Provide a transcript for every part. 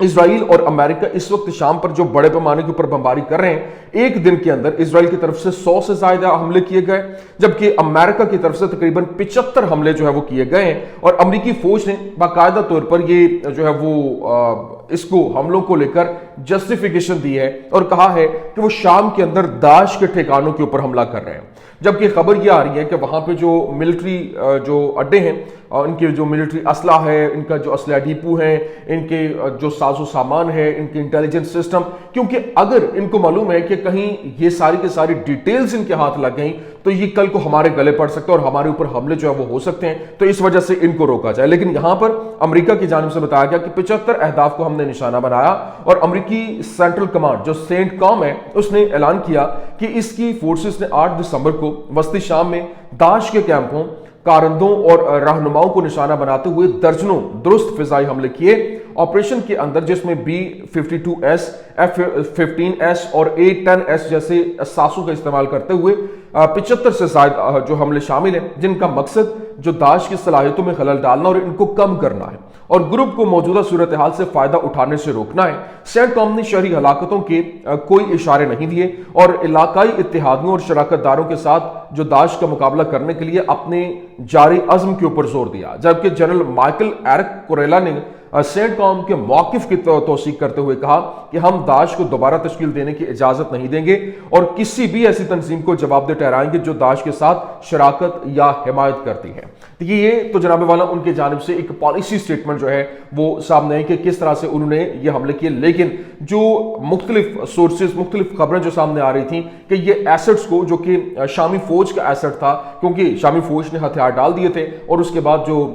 اسرائیل اور امریکہ اس وقت شام پر جو بڑے پیمانے کے اوپر بمباری کر رہے ہیں، ایک دن کے اندر اسرائیل کی طرف سے 100 سے زائدہ حملے کیے گئے، جبکہ امریکہ کی طرف سے تقریباً 75 حملے جو ہے وہ کیے گئے ہیں، اور امریکی فوج نے باقاعدہ طور پر یہ جو ہے وہ اس کو حملوں کو لے کر جسٹیفیکیشن دی ہے اور کہا ہے کہ وہ شام کے اندر داعش کے ٹھکانوں کے اوپر حملہ کر رہے ہیں، جبکہ خبر یہ آ رہی ہے کہ وہاں پہ جو ملٹری جو اڈے ہیں، ان کے جو ملٹری اسلحہ ہے، ان کا جو اسلحہ ڈیپو ہیں، ان کے جو ساز و سامان ہے، ان کے انٹیلیجنس سسٹم، کیونکہ اگر ان کو معلوم ہے کہ کہیں یہ ساری کے ساری ڈیٹیلز ان کے ہاتھ لگ گئیں تو یہ کل کو ہمارے گلے پڑ سکتے ہیں اور ہمارے اوپر حملے جو ہے وہ ہو سکتے ہیں، تو اس وجہ سے ان کو روکا جائے۔ لیکن یہاں پر امریکہ کی جانب سے بتایا گیا کہ 75 اہداف کو ہم نے نشانہ بنایا، اور امریکی سینٹرل کمانڈ جو سینٹ کام ہے اس نے اعلان کیا کہ اس کی فورسز نے 8 دسمبر کو وسطی شام میں داعش کے کیمپوں، کارندوں اور رہنماؤں کو نشانہ بناتے ہوئے درجنوں درست فضائی حملے کیے۔ آپریشن کے اندر جس میں B-52S، F-15S اور A-10S جیسے اساسوں کا استعمال کرتے ہوئے 75 سے زائد جو حملے شامل ہیں، جن کا مقصد جو داعش کی صلاحیتوں میں خلل ڈالنا اور ان کو کم کرنا ہے اور گروپ کو موجودہ صورتحال سے فائدہ اٹھانے سے روکنا ہے۔ سینٹ کام نے شہری ہلاکتوں کے کوئی اشارے نہیں دیے اور علاقائی اتحادیوں اور شراکت داروں کے ساتھ جو داعش کا مقابلہ کرنے کے لیے اپنے جاری عزم کے اوپر زور دیا، جبکہ جنرل مائیکل ایرک کوریلا نے سینٹ کام کے موقف کی توثیق کرتے ہوئے کہا کہ ہم داعش کو دوبارہ تشکیل دینے کی اجازت نہیں دیں گے اور کسی بھی ایسی تنظیم کو جواب دہ ٹھہرائیں گے جو داعش کے ساتھ شراکت یا حمایت کرتی ہے۔ یہ تو جناب والا ان کی جانب سے ایک پالیسی سٹیٹمنٹ جو ہے وہ سامنے ہے کہ کس طرح سے انہوں نے یہ حملے کیے، لیکن جو مختلف سورسز، مختلف خبریں جو سامنے آ رہی تھیں کہ یہ ایسٹس کو، جو کہ شامی فوج کا ایسٹ تھا، کیونکہ شامی فوج نے ہتھیار ڈال دیے تھے اور اس کے بعد جو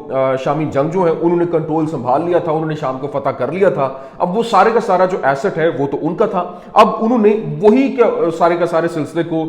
شامی جنگجو ہیں انہوں نے کنٹرول سنبھال لیا تھا، انہوں نے شام کو فتح کر لیا تھا، اب وہ سارے کا سارا جو ایسٹ ہے وہ تو ان کا تھا، اب انہوں نے وہی سارے کا سارے سلسلے کو،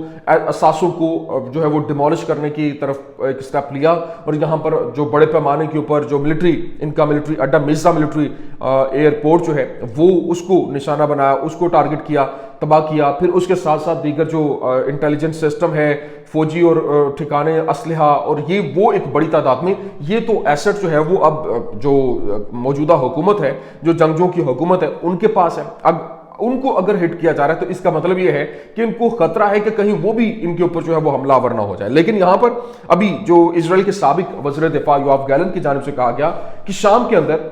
اساسوں کو جو ہے وہ ڈیمولش کرنے کی طرف ایک سٹیپ لیا، اور یہاں پر جو بڑے پیمانے کے اوپر جو ملٹری، ان کا ملٹری اڈا مرزا ملٹری ایئرپورٹ جو ہے وہ اس کو نشانہ بنایا، اس کو ٹارگٹ کیا، تباہ کیا، پھر اس کے ساتھ ساتھ دیگر جو انٹیلیجنس سسٹم ہے، فوجی اور ٹھکانے، اسلحہ، اور یہ وہ ایک بڑی تعداد میں یہ تو ایسٹ جو ہے وہ اب جو موجودہ حکومت ہے، جو جنگجوؤں کی حکومت ہے، ان کے پاس ہے۔ اب ان کو اگر ہٹ کیا جا رہا ہے تو اس کا مطلب یہ ہے کہ ان کو خطرہ ہے کہ کہیں وہ بھی ان کے اوپر جو ہے وہ حملہ آور نہ ہو جائے۔ لیکن یہاں پر ابھی جو اسرائیل کے سابق وزیر دفاع یوآف گیلنٹ کی جانب سے کہا گیا کہ شام کے اندر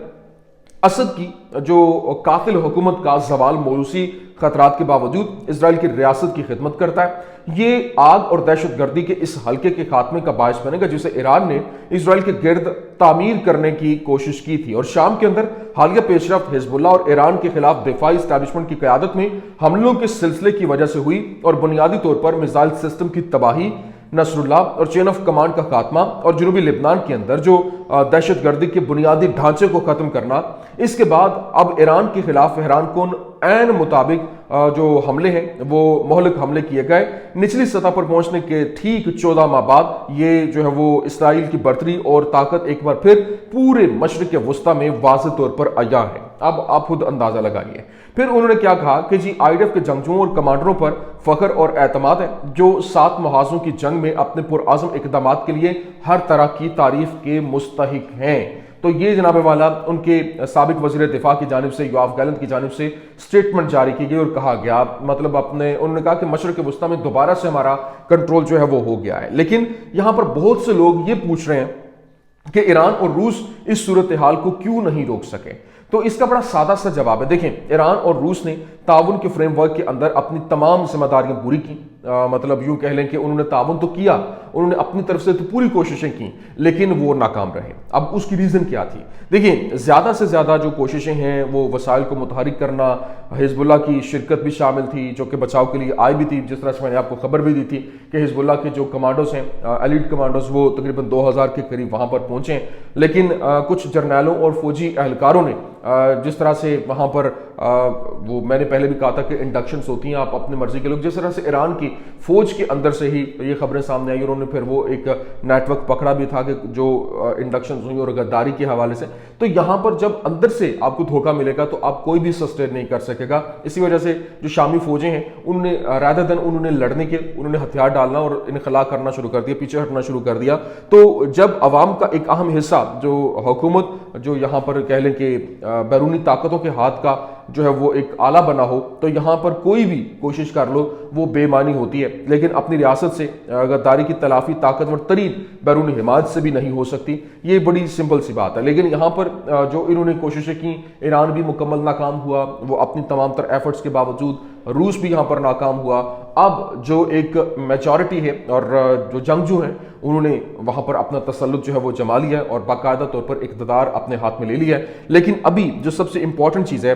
اسد کی جو قاتل حکومت کا زوال موروثی خطرات کے باوجود اسرائیل کی ریاست کی خدمت کرتا ہے، یہ آگ اور دہشت گردی کے اس حلقے کے خاتمے کا باعث بنے گا جسے ایران نے اسرائیل کے گرد تعمیر کرنے کی کوشش کی تھی، اور شام کے اندر حالیہ پیش رفت حزب اللہ اور ایران کے خلاف دفاعی اسٹیبلشمنٹ کی قیادت میں حملوں کے سلسلے کی وجہ سے ہوئی، اور بنیادی طور پر میزائل سسٹم کی تباہی، نصر اللہ اور چین آف کمانڈ کا خاتمہ، اور جنوبی لبنان کے اندر جو دہشت گردی کے بنیادی ڈھانچے کو ختم کرنا۔ اس کے بعد اب ایران کے خلاف حیران کن عین مطابق جو حملے ہیں وہ مہلک حملے کیے گئے۔ نچلی سطح پر پہنچنے کے ٹھیک 14 ماہ بعد یہ جو ہے وہ اسرائیل کی برتری اور طاقت ایک بار پھر پورے مشرق وسطیٰ میں واضح طور پر عیاں ہے۔ اب آپ خود اندازہ لگائیے۔ پھر انہوں نے کیا کہا کہ جی IDF کے جنگجوؤں اور کمانڈروں پر فخر اور اعتماد ہے جو 7 محاذوں کی جنگ میں اپنے پرعزم اقدامات کے لیے ہر طرح کی تعریف کے مستحق ہیں۔ تو یہ جناب والا ان کے سابق وزیر دفاع کی جانب سے، یوآف گیلنٹ کی جانب سے سٹیٹمنٹ جاری کی گئی اور کہا گیا، مطلب انہوں نے کہا کہ مشرق وسطیٰ میں دوبارہ سے ہمارا کنٹرول جو ہے وہ ہو گیا ہے۔ لیکن یہاں پر بہت سے لوگ یہ پوچھ رہے ہیں کہ ایران اور روس اس صورتحال کو کیوں نہیں روک سکے؟ تو اس کا بڑا سادہ سا جواب ہے۔ دیکھیں، ایران اور روس نے تعاون کے فریم ورک کے اندر اپنی تمام ذمہ داریاں پوری کی، مطلب یوں کہہ لیں کہ انہوں نے تعاون تو کیا، انہوں نے اپنی طرف سے تو پوری کوششیں کی، لیکن وہ ناکام رہے۔ اب اس کی ریزن کیا تھی؟ دیکھیں، زیادہ سے زیادہ جو کوششیں ہیں وہ وسائل کو متحرک کرنا، حزب اللہ کی شرکت بھی شامل تھی جو کہ بچاؤ کے لیے آئی بھی تھی، جس طرح سے میں نے آپ کو خبر بھی دی تھی کہ حزب اللہ کے جو کمانڈوز ہیں، ایلیٹ کمانڈوز، وہ تقریباً 2000 کے قریب وہاں پر پہنچے، لیکن کچھ جرنیلوں اور فوجی اہلکاروں نے جس طرح سے وہاں پر وہ میں نے پہلے بھی کہا تھا کہ انڈکشنز ہوتی ہیں، آپ اپنے مرضی کے لوگ، جس طرح سے ایران کی فوج کے اندر سے ہی یہ خبریں سامنے آئی، انہوں نے پھر وہ ایک نیٹ ورک پکڑا بھی تھا کہ جو انڈکشنز ہوئی اور غداری کے حوالے سے. تو یہاں پر جب اندر سے آپ کو دھوکہ ملے گا تو آپ کوئی بھی سسٹین نہیں کر سکے گا. اسی وجہ سے جو شامی فوجیں ہیں انہوں نے رادر دین انہوں نے لڑنے کے، انہوں نے ہتھیار ڈالنا اور انخلا کرنا شروع کر دیا، پیچھے ہٹنا شروع کر دیا. تو جب عوام کا ایک اہم حصہ جو حکومت جو یہاں پر کہہ لیں کہ بیرونی طاقتوں کے ہاتھ کا جو ہے وہ ایک آلہ بنا ہو، تو یہاں پر کوئی بھی کوشش کر لو وہ بے معنی ہوتی ہے. لیکن اپنی ریاست سے غداری کی تلافی طاقتور ترین بیرونی حمایت سے بھی نہیں ہو سکتی، یہ بڑی سمپل سی بات ہے. لیکن یہاں پر جو انہوں نے کوششیں کی، ایران بھی مکمل ناکام ہوا، وہ اپنی تمام تر ایفرٹس کے باوجود، روس بھی یہاں پر ناکام ہوا. اب جو ایک میجورٹی ہے اور جو جنگجو ہیں انہوں نے وہاں پر اپنا تسلط جو ہے وہ جما لیا ہے اور باقاعدہ طور پر اقتدار اپنے ہاتھ میں لے لیا ہے. لیکن ابھی جو سب سے امپورٹنٹ چیز ہے،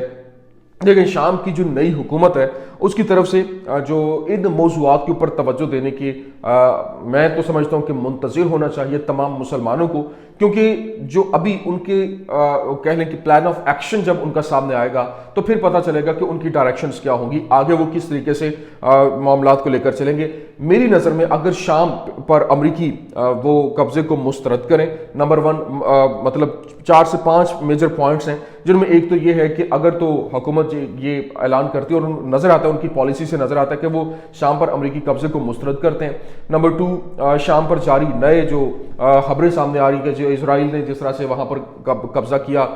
لیکن شام کی جو نئی حکومت ہے اس کی طرف سے جو ان موضوعات کے اوپر توجہ دینے کی میں تو سمجھتا ہوں کہ منتظر ہونا چاہیے تمام مسلمانوں کو، کیونکہ جو ابھی ان کے کہہ لیں کہ پلان آف ایکشن جب ان کا سامنے آئے گا تو پھر پتہ چلے گا کہ ان کی ڈائریکشنز کیا ہوں گی، آگے وہ کس طریقے سے معاملات کو لے کر چلیں گے. میری نظر میں اگر شام پر امریکی وہ قبضے کو مسترد کریں، نمبر 1 مطلب 4 سے 5 میجر پوائنٹس ہیں، جن میں ایک تو یہ ہے کہ اگر تو حکومت یہ اعلان کرتی ہے اور نظر آتا ہے ان کی پالیسی سے نظر آتا ہے کہ وہ شام پر امریکی قبضے کو مسترد کرتے ہیں. نمبر 2 شام پر جاری نئے جو خبریں سامنے آ رہی کہ جو اسرائیل نے جس طرح سے وہاں پر قبضہ کیا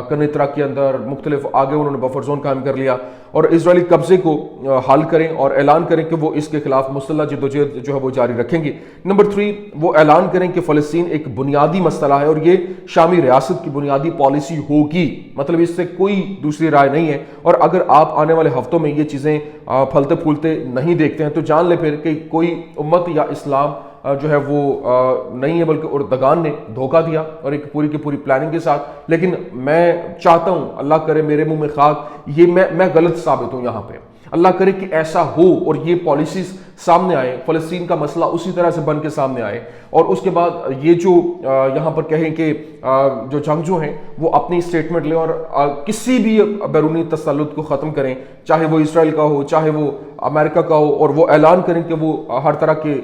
کنیترا کے اندر، مختلف آگے انہوں نے بفر زون قائم کر لیا، اور اسرائیلی قبضے کو حل کریں اور اعلان کریں کہ وہ اس کے خلاف مسلح جدوجہد جو ہے وہ جاری رکھیں گے. نمبر 3 وہ اعلان کریں کہ فلسطین ایک بنیادی مسئلہ ہے اور یہ شامی ریاست کی بنیادی پالیسی ہوگی، مطلب اس سے کوئی دوسری رائے نہیں ہے. اور اگر آپ آنے والے ہفتوں میں یہ چیزیں پھلتے پھولتے نہیں دیکھتے ہیں تو جان لیں پھر کہ کوئی امت یا اسلام جو ہے وہ نہیں ہے، بلکہ اردگان نے دھوکہ دیا اور ایک پوری کی پوری پلاننگ کے ساتھ. لیکن میں چاہتا ہوں، اللہ کرے میرے منہ میں خاک، یہ میں غلط ثابت ہوں یہاں پہ، اللہ کرے کہ ایسا ہو اور یہ پالیسیز سامنے آئے، فلسطین کا مسئلہ اسی طرح سے بن کے سامنے آئے، اور اس کے بعد یہ جو یہاں پر کہیں کہ جو جنگجو ہیں وہ اپنی سٹیٹمنٹ لیں اور کسی بھی بیرونی تسلط کو ختم کریں، چاہے وہ اسرائیل کا ہو چاہے وہ امریکہ کا ہو، اور وہ اعلان کریں کہ وہ ہر طرح کے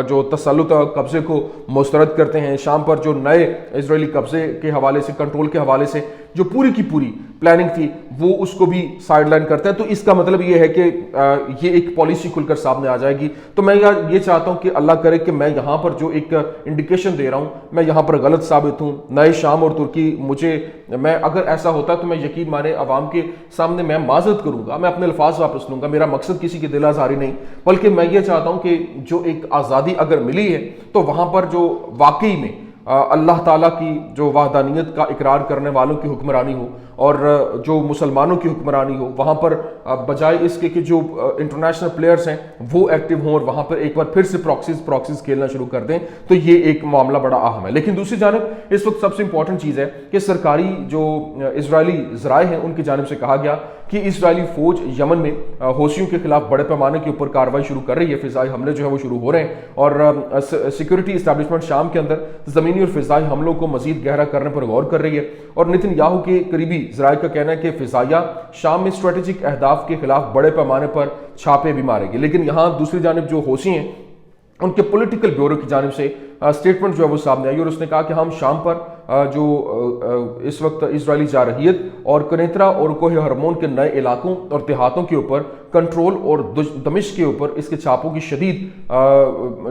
جو تسلط قبضے کو مسترد کرتے ہیں. شام پر جو نئے اسرائیلی قبضے کے حوالے سے، کنٹرول کے حوالے سے جو پوری کی پوری پلاننگ تھی وہ اس کو بھی سائڈ لائن کرتا ہے. تو اس کا مطلب یہ ہے کہ یہ ایک پالیسی کھل کر سامنے آ جائے گی. تو میں یہ چاہتا ہوں کہ اللہ کرے کہ میں یہاں پر جو ایک انڈیکیشن دے رہا ہوں میں یہاں پر غلط ثابت ہوں. نئے شام اور ترکی میں اگر ایسا ہوتا تو میں یقین مانے عوام کے سامنے میں معذرت کروں گا، میں اپنے الفاظ واپس لوں گا. میرا مقصد کسی کی دل آزاری نہیں، بلکہ میں یہ چاہتا ہوں کہ جو ایک آزادی اگر ملی ہے تو وہاں پر جو واقعی میں اللہ تعالیٰ کی جو وحدانیت کا اقرار کرنے والوں کی حکمرانی ہو اور جو مسلمانوں کی حکمرانی ہو، وہاں پر بجائے اس کے کہ جو انٹرنیشنل پلیئرز ہیں وہ ایکٹیو ہوں اور وہاں پر ایک بار پھر سے پراکسیز کھیلنا شروع کر دیں، تو یہ ایک معاملہ بڑا اہم ہے. لیکن دوسری جانب اس وقت سب سے امپورٹنٹ چیز ہے کہ سرکاری جو اسرائیلی ذرائع ہیں ان کی جانب سے کہا گیا کہ اسرائیلی فوج یمن میں حوثیوں کے خلاف بڑے پیمانے کے اوپر کارروائی شروع کر رہی ہے، فضائی حملے جو ہے وہ شروع ہو رہے ہیں، اور سیکورٹی اسٹیبلشمنٹ شام کے اندر زمینی اور فضائی حملوں کو مزید گہرا کرنے پر غور کر رہی ہے. اور نتن یاہو کے قریبی ذرائع کا کہنا ہے کہ فضائیہ شام میں اسٹریٹجک اہداف کے خلاف بڑے پیمانے پر چھاپے بھی مارے گی. لیکن یہاں دوسری جانب جو حوثی ہیں ان کے پولیٹیکل بیورو کی جانب سے سٹیٹمنٹ جو ہے وہ سامنے آئی اور اس نے کہا کہ ہم شام پر جو اس وقت اسرائیلی جارحیت اور کنیترا اور کوہ ہرمون کے نئے علاقوں اور دیہاتوں کے اوپر کنٹرول اور دمشق کے اوپر اس کے چھاپوں کی شدید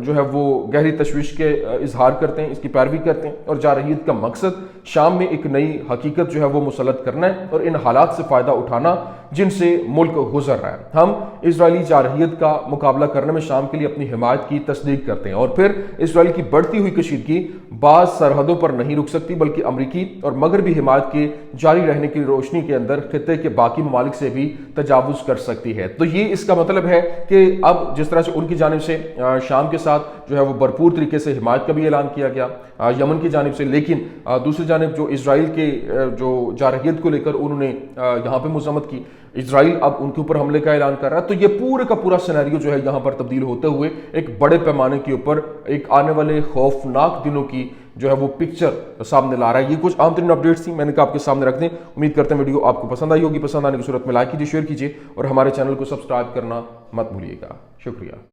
جو ہے وہ گہری تشویش کے اظہار کرتے ہیں، اس کی پیروی کرتے ہیں. اور جارحیت کا مقصد شام میں ایک نئی حقیقت جو ہے وہ مسلط کرنا ہے اور ان حالات سے فائدہ اٹھانا جن سے ملک گزر رہا ہے. ہم اسرائیلی جارحیت کا مقابلہ کرنے میں شام کے لیے اپنی حمایت کی تصدیق کرتے ہیں. اور پھر اسرائیل کی بڑھتی ہوئی کشیدگی بعض سرحدوں پر نہیں رک سکتی، بلکہ امریکی اور مغربی حمایت کے جاری رہنے کی روشنی کے اندر خطے کے باقی ممالک سے بھی تجاوز کر سکتی ہے. تو یہ اس کا مطلب ہے کہ اب جس طرح سے ان کی جانب سے شام کے ساتھ جو ہے وہ بھرپور طریقے سے حمایت کا بھی اعلان کیا گیا یمن کی جانب سے، لیکن دوسری جانب جو اسرائیل کے جو جارحیت کو لے کر انہوں نے یہاں پہ مذمت کی، اسرائیل اب ان کے اوپر حملے کا اعلان کر رہا ہے. تو یہ پورے کا پورا سینیریو جو ہے یہاں پر تبدیل ہوتے ہوئے ایک بڑے پیمانے کے اوپر ایک آنے والے خوفناک دنوں کی جو ہے وہ پکچر سامنے لا رہا ہے۔ یہ کچھ عام ترین اپڈیٹس تھیں، میں نے کہا آپ کے سامنے رکھ دیں۔ امید کرتے ہیں ویڈیو آپ کو پسند آئی ہوگی، پسند آنے کی صورت میں لائک کیجیے، شیئر کیجیے اور ہمارے چینل کو سبسکرائب کرنا مت بھولیے گا۔ شکریہ۔